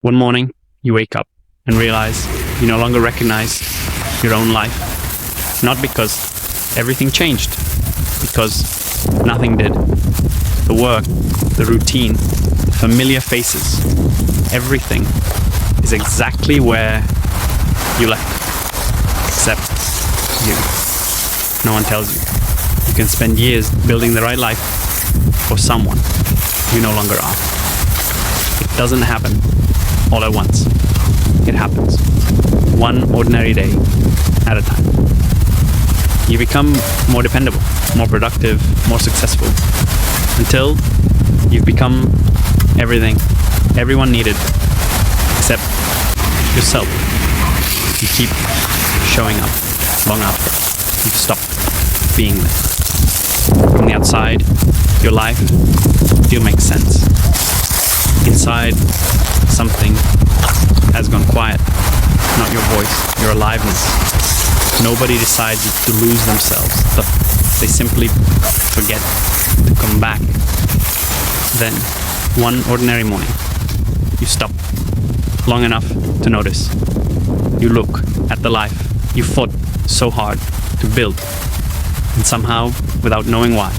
One morning, you wake up and realize you no longer recognize your own life. Not because everything changed, because nothing did. The work, the routine, the familiar faces, everything is exactly where you left, except you. No one tells you. You can spend years building the right life for someone you no longer are. It doesn't happen all at once. It happens one ordinary day at a time. You become more dependable, more productive, more successful, until you've become everything everyone needed except yourself. You keep showing up long after you've stopped being there. From the outside, your life still makes sense. Inside, something has gone quiet. Not your voice, your aliveness. Nobody decides to lose themselves, but they simply forget to come back. Then, one ordinary morning, you stop long enough to notice. You look at the life you fought so hard to build, and somehow, without knowing why,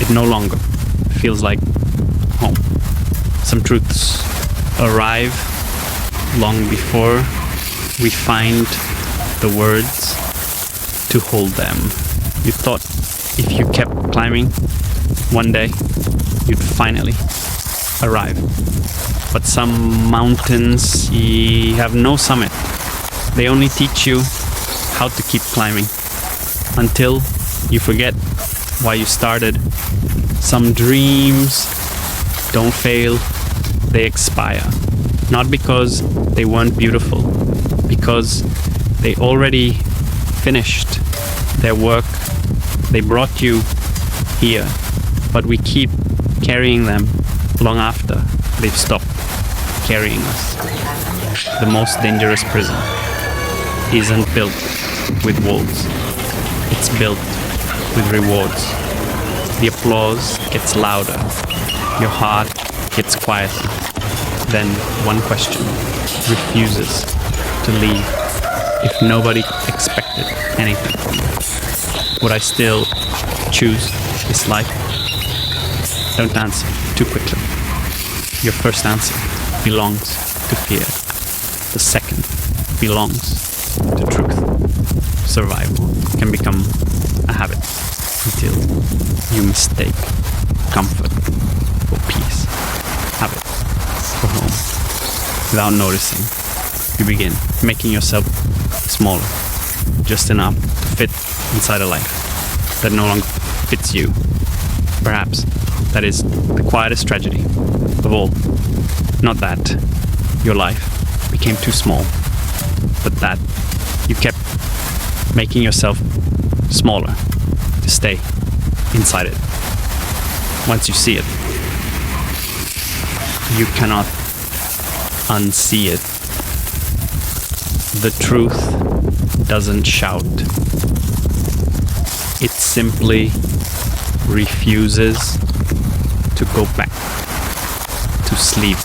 it no longer feels like home. Some truths arrive long before we find the words to hold them. You thought if you kept climbing, one day you'd finally arrive. But some mountains have no summit. They only teach you how to keep climbing until you forget why you started. Some dreams don't fail, they expire. Not because they weren't beautiful, because they already finished their work. They brought you here, but we keep carrying them long after they've stopped carrying us. The most dangerous prison isn't built with walls, it's built with rewards. The applause gets louder, your heart gets quieter. Then one question refuses to leave. If nobody expected anything from me, would I still choose this life? Don't answer too quickly. Your first answer belongs to fear. The second belongs to truth. Survival can become a habit until you mistake comfort for peace, habit for home. Without noticing, you begin making yourself smaller, just enough to fit inside a life that no longer fits you. Perhaps that is the quietest tragedy of all. Not that your life became too small, but that you kept making yourself smaller to stay inside it. Once you see it, you cannot unsee it. The truth doesn't shout. It simply refuses to go back to sleep.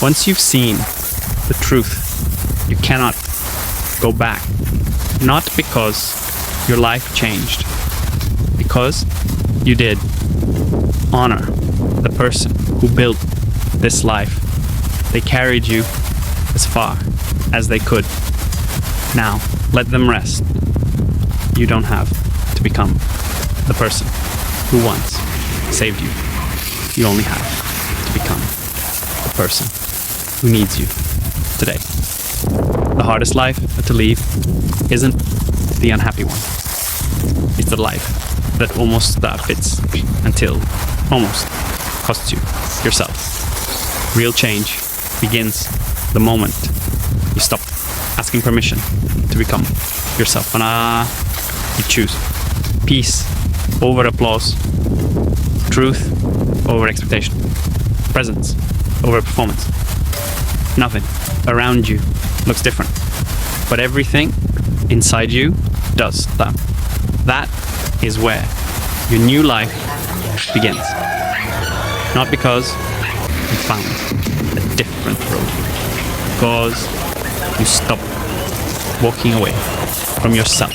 Once you've seen the truth, you cannot go back. Not because your life changed, because you did. Honor the person who built this life. They carried you as far as they could. Now, let them rest. You don't have to become the person who once saved you. You only have to become the person who needs you today. The hardest life to leave isn't the unhappy one. It's the life that almost fits until almost costs you yourself. Real change begins the moment you stop asking permission to become yourself. And you choose peace over applause, truth over expectation, presence over performance. Nothing around you looks different, but everything inside you does that. That is where your new life begins. Not because you found a different road. Because you stop walking away from yourself.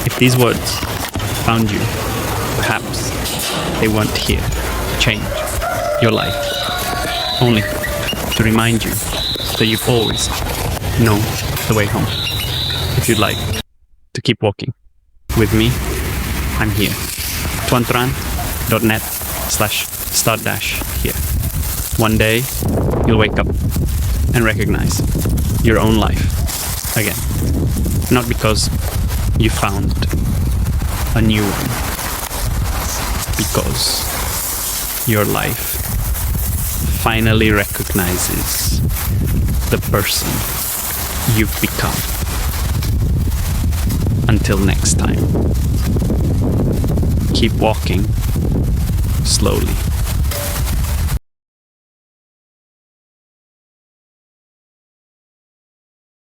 If these words found you, perhaps they weren't here to change your life, only to remind you that you've always known the way home. If you'd like to keep walking with me, I'm here. tuanturan.net/start- here. One day, you'll wake up and recognize your own life again. Not because you found a new one, because your life finally recognizes the person you've become. Until next time, keep walking slowly.